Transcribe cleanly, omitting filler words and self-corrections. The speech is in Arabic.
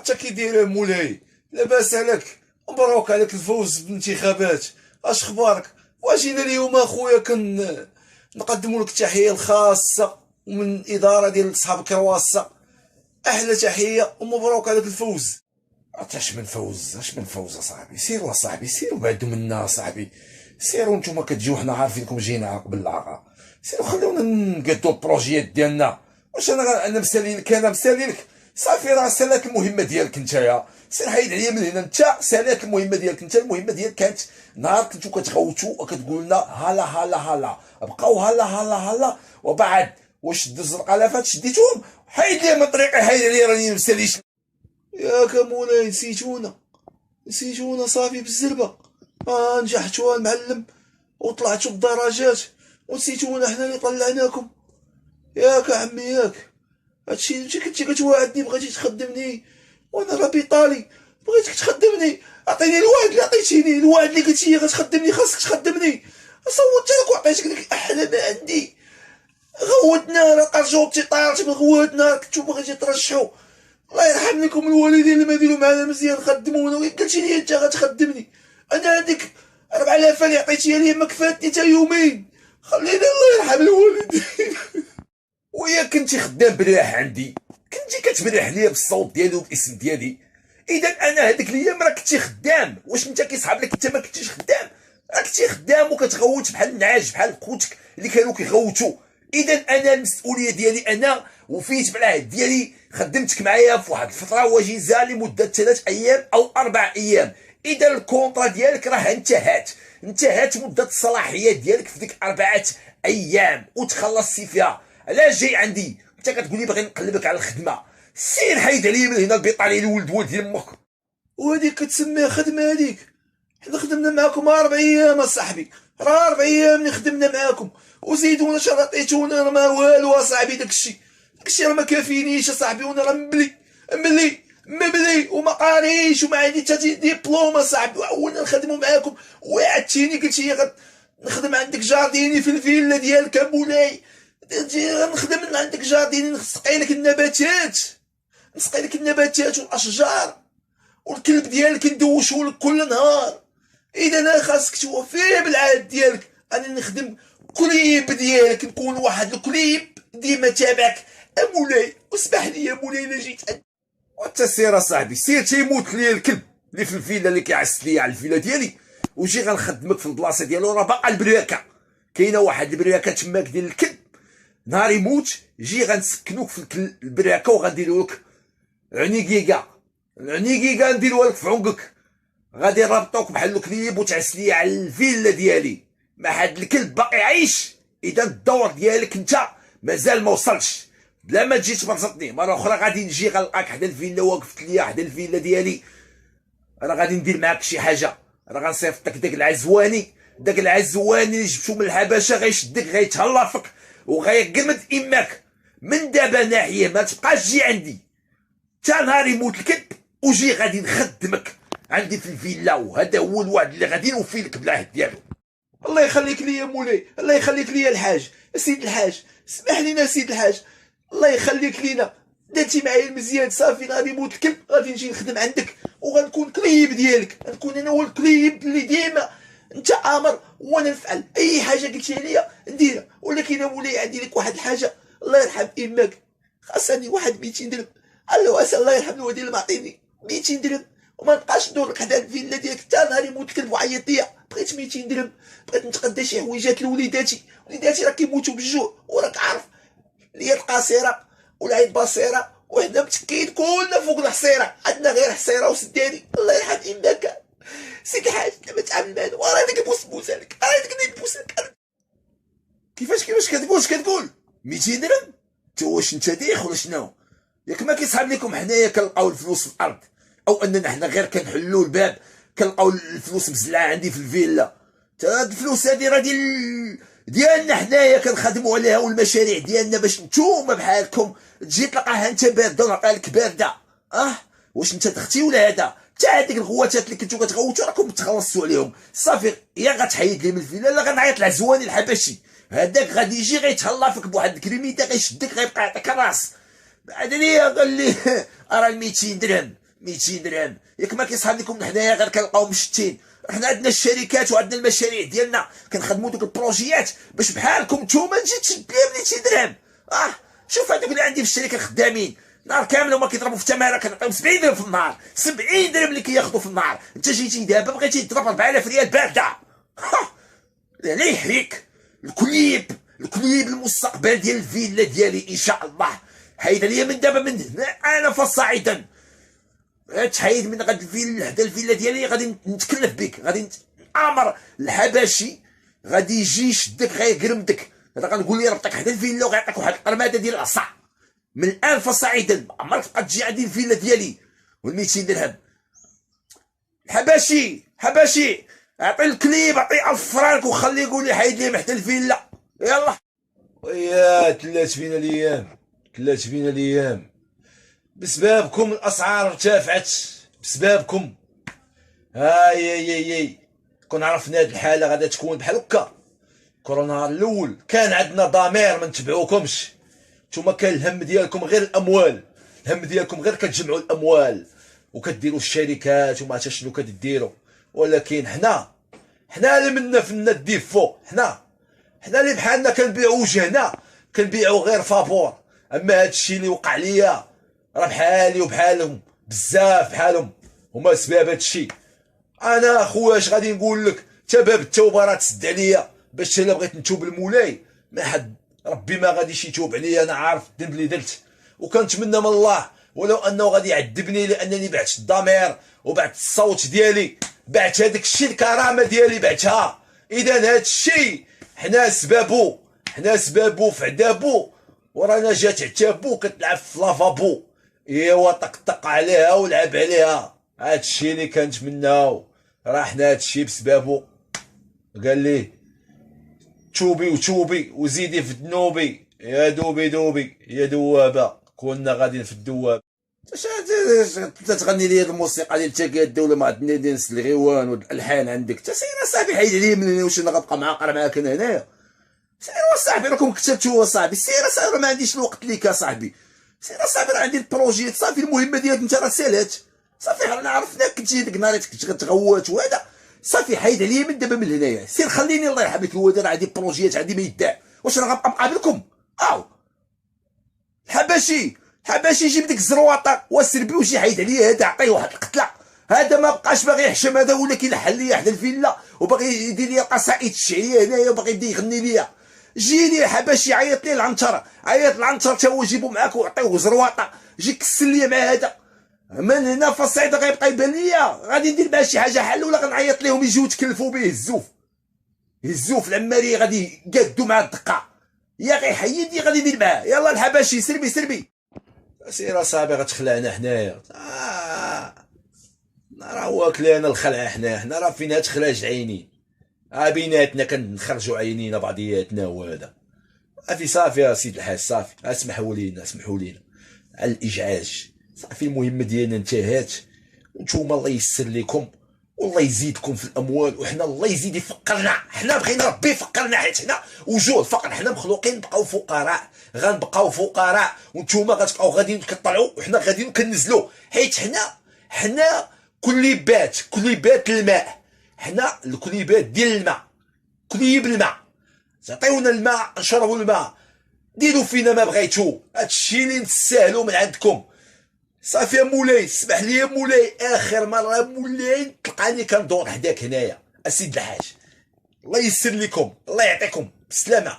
حتى كي داير مولاي؟ لاباس عليك؟ مبروك عليك الفوز بالانتخابات. اش اخبارك؟ واجينا اليوم اخويا نقدموا لك التحيه الخاصه ومن الاداره ديال صحاب كرواسه. احلى تحيه ومبروك عليك الفوز. اش من فوز؟ اش من فوز اصاحبي؟ سيروا اصاحبي، سيروا بعدوا منا اصاحبي. سيروا نتوما كتجيو حنا عارفينكم جينا قبل العاقه. سيروا خلونا نقادو البروجيات ديالنا. واش انا مسالي لك؟ انا مسالي لك؟ صافي راه سالات المهمه ديالك نتايا. سير حيد عليا من هنا انت. سالات المهمه ديالك انت. المهمه ديالك كانت نهار كنتو كتغوتوا وكتقول لنا هلا هلا هلا، بقاو هلا هلا هلا، وبعد واش دوز القلافات شديتوهم؟ حيد لي من طريقي، حيد عليا راني مساليش. ياك مولاي نسيتونا صافي بالزربه. نجحتوا المعلم وطلعتوا بالدرجات ونسيتونا حنا اللي طلعناكم. ياك عمي ياك. هادشي انت كنتي كتوعدني بغيتي تخدمني وانا راه بيطالي. بغيتك تخدمني، عطيني الوعد اللي عطيتيني، الوعد اللي قلتي لي غتخدمني، خاصك تخدمني. صوتت لك وعطيتك ديك احلى ما عندي. غوتنا راه قرجوتي طارت من غواتنا، كنتو بغيتي ترشحوا. الله يرحم لكم الوالدين اللي ما ديروا معنا مزيان، خدمونا وقلتي لي انت غتخدمني. انا هذيك 4000 اللي عطيتيها لي ما كفاتني حتى يومين. خليني الله يرحم الوالدين. ويا كنتي خدام بريح عندي، كنتي كتبرح ليا بالصوت ديالي وبالاسم ديالي. اذا انا هذيك الايام راه كنتي خدام. واش انت كيصحاب لك انت ما كنتيش خدام؟ راه كنتي خدام وكتغوت بحال النعاج بحال خوتك اللي كانوا كيغوتوا. اذا انا المسؤوليه ديالي انا وفيت بالعهد ديالي. خدمتك معايا في واحد الفتره وجيزه لمده 3 ايام او 4 ايام. اذا الكونطرا ديالك راه انتهت مده الصلاحيه ديالك في ديك 4 ايام وتخلصتي فيها. علاش جاي عندي انت كتقول لي باغي نقلبك على الخدمه؟ سير حيد عليا من هنا البيطالي الولد ولد امك. وهذيك كتسميها خدمه هذيك؟ حنا خدمنا معاكم 4 ايام اصاحبي، راه 4 ايام اللي خدمنا معاكم وزيدونا شرطيتونا راه ما والو اصاحبي. داكشي راه ما كافينيش اصاحبي، وانا راه مبلي وما قاريش وما عندي حتى ديبلوم اصاحبي. وانا نخدموا معاكم وعدتيني قلتي لي نخدم عندك جارديني في الفيلا ديالك مولاي. نخدم عندك جارديني، نسقي لك النباتات والاشجار، والكلب ديالك ندوشو لك كل نهار. اذا انا خاصك توفي بالعهد ديالك. انا نخدم كليب ديالك، نكون واحد الكليب ديما تابعك مولاي. واسمح لي يا مولاي الا جيت وانت سير اصاحبي، سير تيموت ليا الكلب اللي في الفيلا اللي كيعس ليا على الفيلا ديالي، وجي غنخدمك في البلاصه ديالو. راه باقا البرياكه، كاينه واحد البرياكه تماك ديال الكلب. نهار يموت جي غنسكنوك في البرياكه وغنديروا لك عنيقيقه نديروها لك في عنقك. غادي نربطوك بحال الكليب وتعس ليا على الفيلا ديالي. ما حد الكلب باقي عايش. اذا الدور ديالك انت مازال ما وصلش. بلا ما تجي تبرزطني مره اخرى غادي نجي غنلقاك حدا الفيلا، وقفت ليا حدا الفيلا ديالي. راه غادي ندير معاك شي حاجه، راه غنصيفط لك داك العزواني اللي جبتو من الحبشه، غيشدك غيتهلا فيك وغيقمد اماك. من دابا ناحيه ما تبقاش تجي عندي تا نهار يموت الكلب، وجي غادي نخدمك عندي في الفيلا. وهذا هو الوعد اللي غادي نوفي لك بالعهد ديالو. الله يخليك ليا مولاي، الله يخليك ليا الحاج، سيد الحاج، اسمح لينا سيد الحاج، الله يخليك لينا. درتي معايا المزيان. صافي غادي يموت الكلب غادي نجي نخدم عندك وغنكون كليب ديالك. غنكون انا هو الكليب اللي ديما انت امر وانا نفعل اي حاجه قلتيها ليا نديرها. ولكن يا مولاي عندي لك واحد الحاجه، الله يرحم امك، خاصني واحد 200 درهم. الله يرحم الوالدين اللي معطيني 200 درهم، وما نبقاش ندور لك حدا الفيلا ديالك حتى نهار يموت الكلب وعيط ليا. بغيت 200 درهم، بغيت نتقدى شي حويجات لوليداتي راه كيموتوا بالجوع، وراك عارف اليد قصيره والعين بصيره، وحنا متكين كلنا فوق الحصيره، عندنا غير حصيره وسداني. الله يرحم امك سيد الحاج. لما تعامل معنا وراه ديك البوس عليك، كيفاش كتقول 200 درهم؟ انت واش انت ديخ ولا شنو؟ ياك ما كيصحاب لكم حنايا كنلقاو الفلوس في الارض، او اننا حنا غير كنحلوا الباب كنلقاو الفلوس مزلعه عندي في الفيلا؟ تا هاد الفلوس هادي راه ديالنا حنايا كنخدموا عليها، والمشاريع ديالنا باش نتوما بحالكم تجي تلقاها انت بارده ونعطيها لك بارده. واش انت دختي ولا هذا؟ حتى هذيك الغواتات اللي كنتو كتغوتوا راكم تخلصتوا عليهم. صافي يا غتحيد لي من الفيلا لا غنعيط لعزواني الحبشي، هذاك غادي يجي غيتهلا فيك بواحد الكريميته، غيشدك غيبقى يعطيك الراس. بعد ليا قال لي راه 200 درهم 200 درهم. ياك ما كيصحاب لكم حنايا غير كنلقاو مشتين. حنا عندنا الشركات وعندنا المشاريع ديالنا كنخدموا دوك البروجيات باش بحالكم نتوما تجي تشد ليا 200 درهم. شوف هذوك اللي عندي في الشركه خدامين نهار كامل هما كيضربوا في التماره، كنعطيهم 70 درهم في النهار، 70 درهم اللي كياخذوا في النهار. انت جيتي دابا بغيتي تضرب 4000 ريال بارده. لا يحريك. الكليب المستقبل ديال الفيلا ديالي ان شاء الله. حيد ليا من دابا من هنا انا فصاعدا. تحيد من غد الفيلا حدا الفيلا ديالي غادي نتكلف بك، غادي نامر الحباشي غادي يجي يشدك غيقرمدك. هذا غنقول لي ربطك حدا الفيلا وغيعطيك واحد القرماده ديال العصا. من الان فصاعدا عمرك تبقى تجي عندي الفيلا ديالي وال 200 درهم. حباشي اعطي الكليب، اعطي 1000 فرانك وخليه يقول لي حيد لي حتى الفيلا. يلا ويا تلات فينا الايام بسبابكم الاسعار ارتفعت، بسبابكم. هاي كون عرفنا هاد الحاله غادا تكون بحال هكا. كورونا الاول كان عندنا ضمير ما نتبعوكمش، نتوما كان الهم ديالكم غير الاموال، الهم ديالكم غير كتجمعوا الاموال وكديروا الشركات وما عرفتش شنو كديروا. ولكن حنا اللي منا في الند ديفو، حنا اللي بحالنا كنبيعوا وجهنا، كنبيعوا غير فابور. اما هاد الشيء اللي وقع ليا راه بحالي وبحالهم بزاف بحالهم هما سباب هاد الشيء. انا اخويا اش غادي نقول لك، تا باب التوبه راه تسد عليا باش الا بغيت نتوب لمولاي ما حد ربي ما غاديش يتوب عليا. انا عارف الذنب اللي درت وكنتمنى من الله ولو انه غادي يعذبني لانني بعت الضمير وبعت الصوت ديالي، بعت هذاك الشيء الكرامه ديالي بعتها. اذا هذا الشيء حنا سبابو في عذابو، ورانا جات عتابو كتلعب في لافابو. ايوا طقطق عليها ولعب عليها. هذا الشيء اللي كنتمناو راه حنا هذا الشيء بسبابو. قال لي توبي وزيدي في ذنوبي يا دوبي يا دوابه، كنا غاديين في الدواب. تغني لي الموسيقى ديال تاكيا الدوله مع الناس الغيوان والالحان عندك. سير صاحبي حيد عليا من هنا، واش انا غنبقى معاقر معاك انا هنايا؟ سير صاحبي راكم كتبتوا صاحبي. سير ما عنديش الوقت ليك صاحبي. سير صاحبي راه عندي البروجيت صافي، المهمه ديالك انت راه سالات صافي. رانا عرفناك كنتي ديك النهار كنت غتغوت وهذا صافي. حيد عليا من دابا من هنايا. سير خليني الله يرحم لك الوالد، راه عندي بروجيات عندي ما يداع. واش انا غنبقى مقابلكم؟ الحباشي يجيب ديك الزرواطه وسربي وشي حيد عليا. هذا عطيه واحد القتله. هذا ما بقاش باغي يحشم، هذا ولا كيلحن ليا حدا الفيلا وباغي يدير ليا قصائد الشعريه هنايا وباغي يبدا يغني ليا. جي لي الحباشي عيط لي العنتر، تا هو جيبو معاك وعطيوه زرواطه. جي كسل ليا مع هذا من هنا فالصعيد غيبقى يبان ليا غادي ندير معاه شي حاجه حل، ولا غنعيط ليهم يجيو يتكلفوا به الزوف العماريه غادي يقادوا مع الدقه. يا غيحيد غادي ندير معاه. يلا الحباشي سربي. سير اصاحبي غتخلعنا حنايا. راه واكلين الخلعه حنا راه فينا تخراج عينين. بيناتنا كنخرجوا عينينا بعضياتنا. وهذا صافي يا سيد الحاج صافي. اسمحوا لينا على الازعاج صافي. المهمه ديالنا انتهت، وانتوما الله ييسر لكم والله يزيدكم في الاموال، وحنا الله يزيد يفقرنا. حنا بغينا ربي يفقرنا حيت حنا وجوه الفقر. حنا مخلوقين نبقاو فقراء، غنبقاو فقراء وانتوما غتبقاو غاديين كطلعوا وحنا غاديين كنزلوا. حيت حنا كليبات الماء. حنا الكليبات ديال الماء، كليب الماء. تعطيونا الماء نشربوا الماء، ديروا فينا ما بغيتو. هادشي اللي نستاهلوا من عندكم صافي. يا مولاي اسمح لي يا مولاي، اخر مره مولاي تلقاني كندور حداك هنايا. اسيد الحاج الله يسر لكم، الله يعطيكم بالسلامه.